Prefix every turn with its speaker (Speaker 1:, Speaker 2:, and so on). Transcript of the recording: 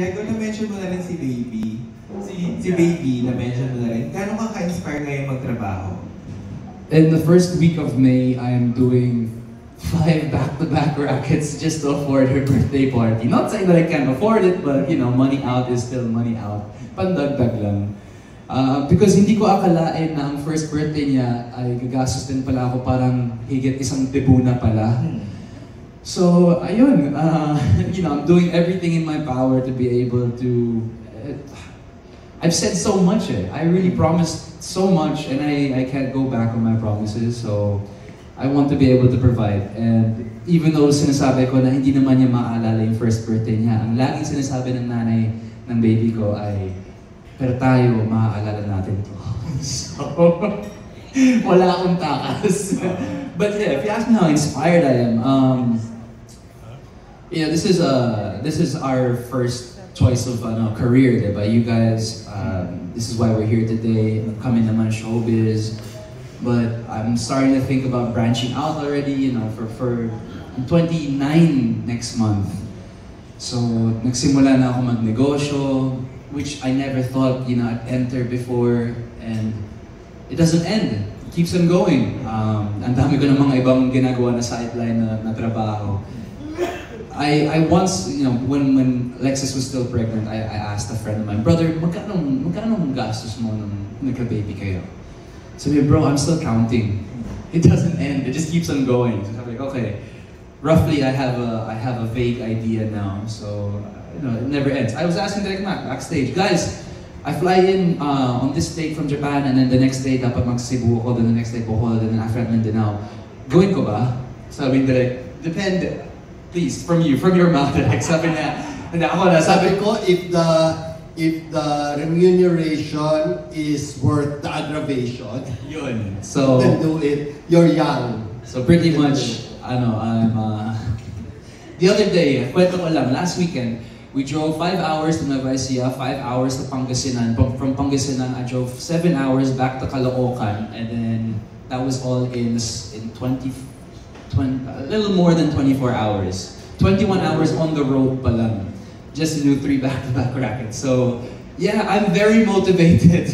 Speaker 1: Diego, na-mention mo na rin si Baby. Si Baby, na-mention mo na rin. Gano'n ka ka-inspire ngayon magtrabaho?
Speaker 2: In the first week of May, I am doing 5 back-to-back rackets just to afford her birthday party. Not saying that I can't afford it, but you know, money out is still money out. Pandagdag lang. Because hindi ko akalain na ang first birthday niya ay gagastos din pala ako parang higit 1 tibuna pala. So, ayun, you know, I'm doing everything in my power to be able to... I've said so much I really promised so much and I can't go back on my promises. So, I want to be able to provide. And even though sinasabi ko na hindi naman niya maaalala yung first birthday niya, ang laging sinasabi ng nanay ng baby ko ay, pero tayo, maaalala natin to. So, wala akong takas. But yeah, if you ask me how inspired I am, you know, this is our first choice of career, diba? You guys, this is why we're here today. Kami naman showbiz, but I'm starting to think about branching out already. You know, for 29 next month. So nagsimula na ako magnegosyo, which I never thought I'd enter before, and it doesn't end. It keeps on going. Ang dami ko ng mga ibang ginagawa na sideline na trabaho. I once, when Alexis was still pregnant, I asked a friend of mine, brother, magkano gastos mo nung nagka-baby kayo? Sabi, bro, I'm still counting. It doesn't end. It just keeps on going. So I'm like, okay, roughly I have a vague idea now. So, it never ends. I was asking Direk Mac backstage, guys, I fly in on this date from Japan, and then the next day dapat mag-Cebu ako, then the next day Bohol, then after that Mindanao. Gawin ko ba? Sabi Direk, depende. Please, from your mouth, Direk. Sabi niya,
Speaker 3: sabi ko, if the remuneration is worth the aggravation,
Speaker 2: yun. So,
Speaker 3: then do it. You're young.
Speaker 2: So pretty much, I'm the other day, kwento ko lang, last weekend, we drove 5 hours to Nueva Ecija, 5 hours to Pangasinan. From Pangasinan, I drove 7 hours back to Caloocan, and then that was all in 20, a little more than 24 hours. 21 hours on the road pa lang, just to do 3 back-to-back rackets. So, yeah, I'm very motivated.